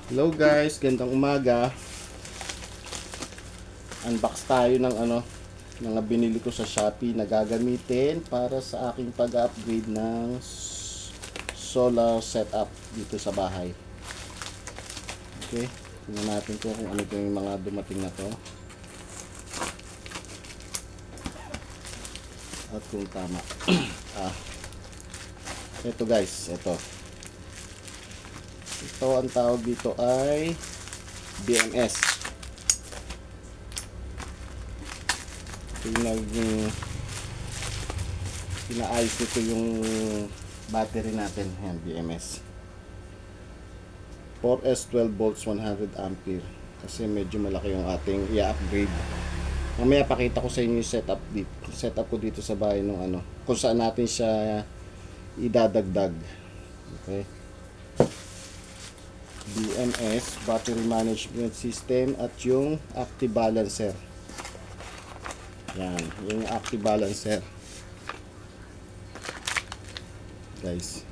Hello guys, gandang umaga. Unbox tayo ng mga binili ko sa Shopee na gagamitin para sa aking pag-upgrade ng solar setup dito sa bahay. Okay, tingnan natin kung ano yung mga dumating na to at kung tama. Ito guys, ito ang tawag dito ay BMS. Pinaayos nito yung battery natin. Ayan, BMS 4S 12 volts 100 ampere kasi medyo malaki yung ating i-upgrade. Mamaya pakita ko sa inyo yung setup ko dito sa bahay nung kung saan natin siya idadagdag. Okay, BMS battery management system at yung active balancer. Yan, yung active balancer guys,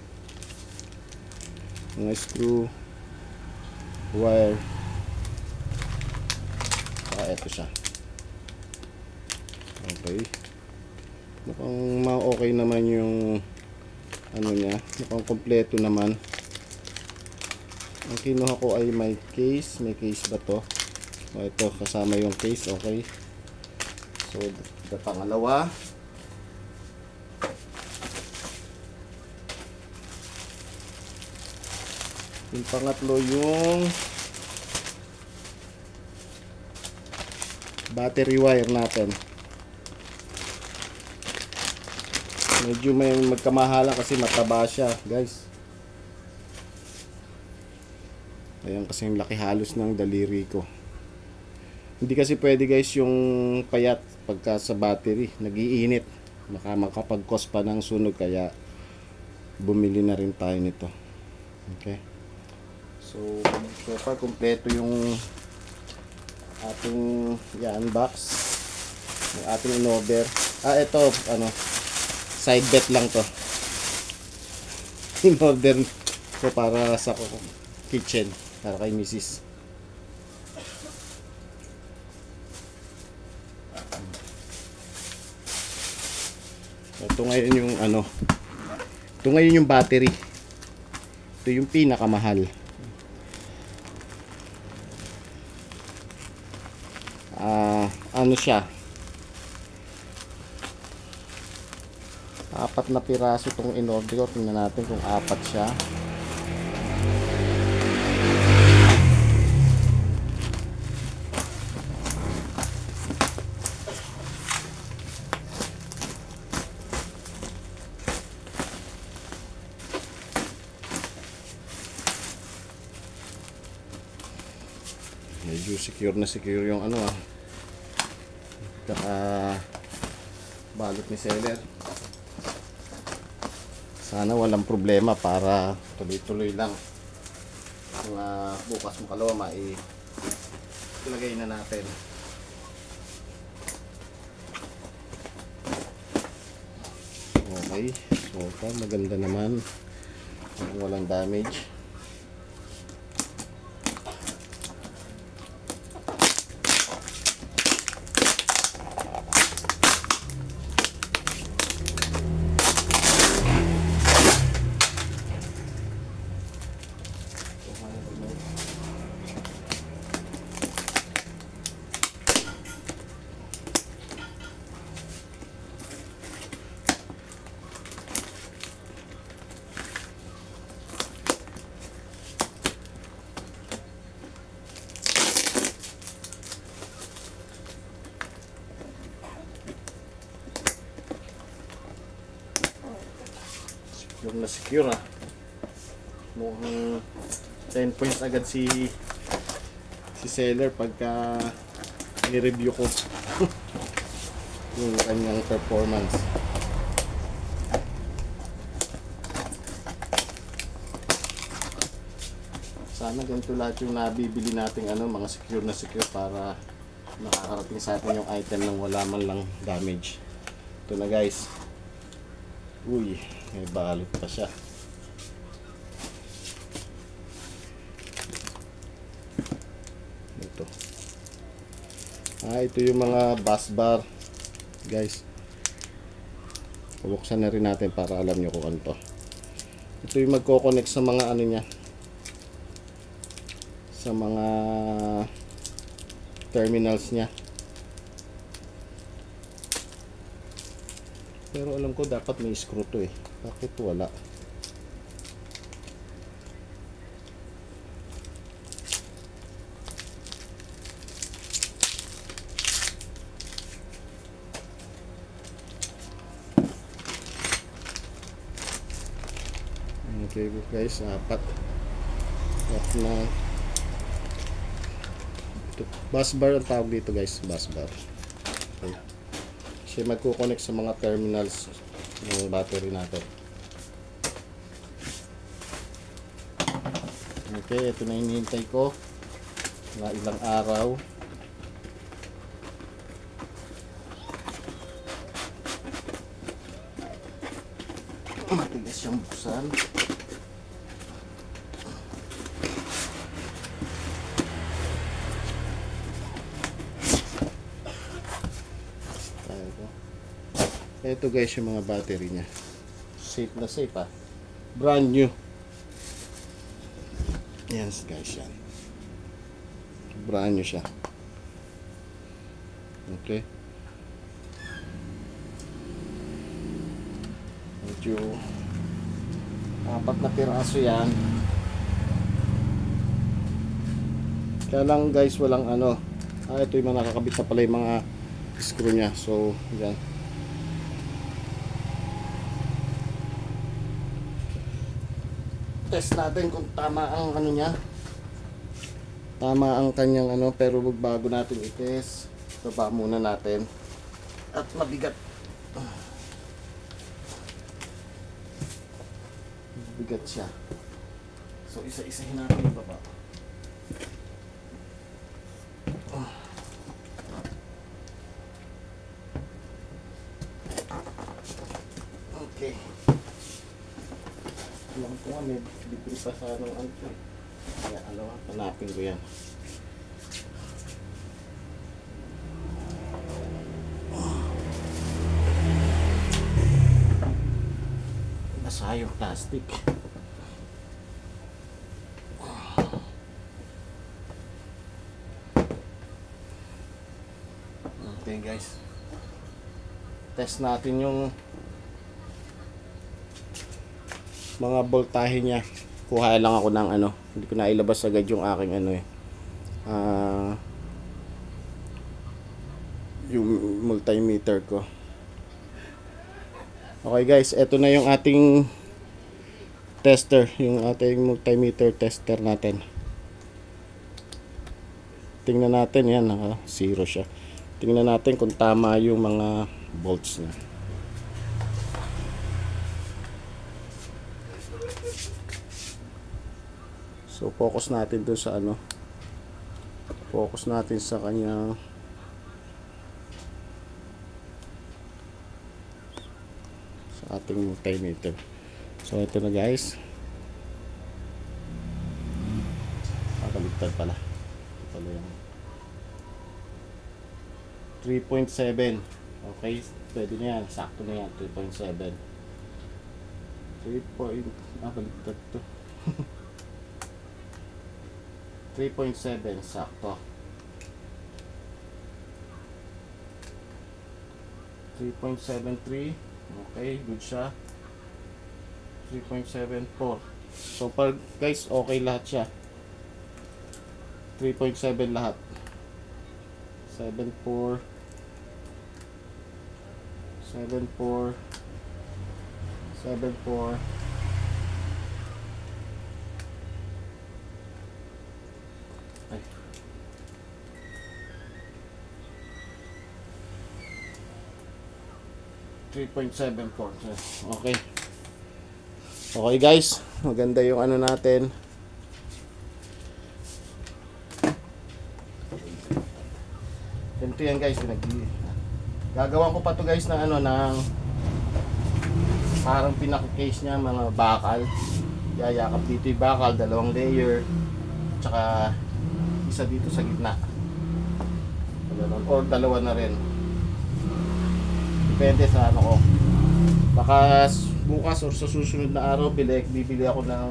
mga screw, wire, eto siya. Okay, mukhang okay naman yung niya, mukhang kompleto naman. Ang kinuha ko ay may case ba to? Ito kasama yung case. Okay, so the pangalawa, yung pangatlo yung battery wire natin. Medyo may magkamahala kasi mataba siya guys. Ayan, kasi yung laki halos ng daliri ko. Hindi kasi pwede guys yung payat pagka sa battery, nag-iinit, makapag-cause pa ng sunog, kaya bumili na rin tayo nito. Okay, so far kompleto yung ating i-unbox, yung ating in-order. Ito side bet lang to. In-order ko para sa kitchen, para kay Mrs. Ito ngayon yung ito ngayon yung battery. Ito yung pinakamahal. Siya, 4 na piraso itong in-order ko. Tingnan natin kung 4 siya. Medyo secure yung balot ni seller. Sana walang problema para tuloy-tuloy lang. Kung bukas makalawa ilagay na natin. Okay, so maganda naman, walang damage. Yung na-secure mukhang 10 points agad si seller pagka ni-review ko yung kanyang performance. Sana ganito lahat yung nabibili nating mga secure na secure para nakakarating sa atin yung item nang wala man lang damage. Ito na guys. Uy, may balot pa siya. dito. Ito yung mga bus bar guys. Bubuksan na rin natin para alam nyo kung ano to. Ito yung magko-connect sa mga ano nya, sa mga terminals nya. Pero alam ko dapat may screw to eh. Bakit wala? Okay guys, apat na bus bar ang tawag dito guys, bus bar. Okay. Kasi magko-connect sa mga terminals ng battery natin. Okay, ito na hinihintay ko na ilang araw. Matigas siyang buksan. Ito guys yung mga battery nya. Safe na safe ah. Brand new. Yan guys yan. Brand new siya. Okay. Medyo apat na piraso yan. Kaya lang guys walang ano. Ito yung mga nakakabit na pala yung mga screw nya. So yan. Test natin kung tama ang ano niya, tama ang kanyang ano. Pero bago natin i-test, baba muna natin at mabigat, bigat siya. So isa-isahin natin yung baba. Okay. Alam ko nga may libre pa sa anong anto. Kaya alam nga, hanapin ko yan. Basa yung plastic. Okay guys, test natin yung mga voltahe niya. Kuha lang ako ng ano, hindi ko na ilabas agad yung aking ano eh, yung multimeter ko. Okay guys, eto na yung ating tester, yung ating multimeter tester natin. Tingnan natin, yan, naka zero siya. Tingnan natin kung tama yung mga volts niya. So focus natin doon sa ano, focus natin sa kanya, sa ating multimeter. So ito na guys, kaligtad pala, ito pala yung 3.7. okay, pwede na yan, sakto na yan. 3.7 baligtad to. 3.7 sakto. 3.73. Okay, good siya. 3.74. So pag guys, okay lahat siya. 3.7 lahat. 7.4 7.4 7.4. Ay. Okay. Okay guys, maganda yung ano natin. Ganito yan guys, gagawan ko pa to guys ng ano, ng parang pinaka-case niya, mga bakal. Yayakap dito yung bakal, 2 layer, tsaka isa dito sa gitna. Ganun. Or dalawa na rin. Depende sa ano ko. Baka bukas or sa susunod na araw bibili ako ng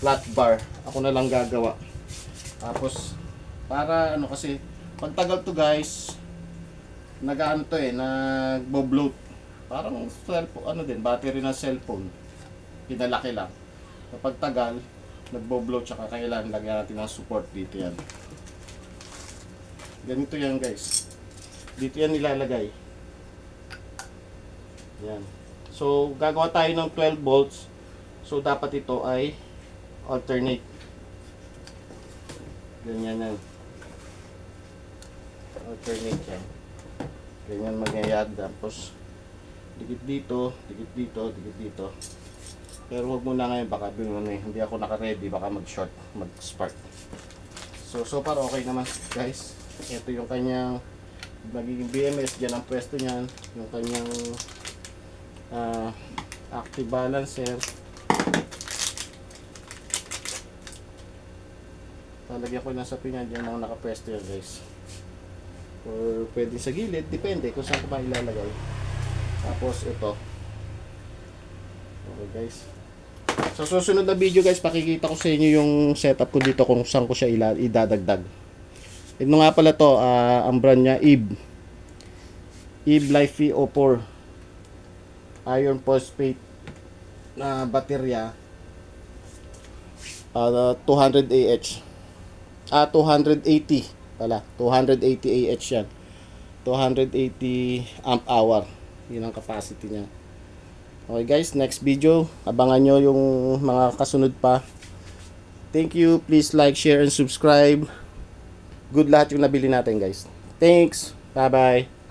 flat bar. Ako na lang gagawa. Tapos para ano kasi pagtagal to guys, nag-ano to nagbo-bloat. Parang cellphone, ano din, battery ng cellphone. Pinalaki lang. Kapag tagal, nagbo-bloat, tsaka kailangan lagyan natin ng support dito yan. Ganito yan guys. Dito yan nilalagay. Yan. So, gagawa tayo ng 12 volts. So, dapat ito ay alternate. Ganyan yan. Alternate yan. Ganyan magyayad. Tapos, dikit dito, dikit dito, dikit dito. Pero huwag muna ngayon, baka hindi ako naka-ready, baka mag-short, mag-spark. So far okay naman guys. Ito yung kanyang magiging BMS, dyan ang pwesto niyan. Yung kanyang active balancer. Talagyan ko lang sa pinya, dyan ang nakapwesto yan guys. Or pwede sa gilid, depende kung saan ko ba ilalagay. Tapos ito. Okay guys. Sa susunod na video guys, pakikita ko sa inyo yung setup ko dito kung saan ko siya idadagdag. Ito nga pala to, ang brand niya Eve Life V04 iron phosphate na baterya, 200 Ah 280 pala, 280 Ah yan, 280 amp hour, yun ang capacity niya. Okay guys, next video, abangan nyo yung mga kasunod pa. Thank you, please like, share and subscribe. Good lahat yung nabili natin guys. Thanks, bye bye.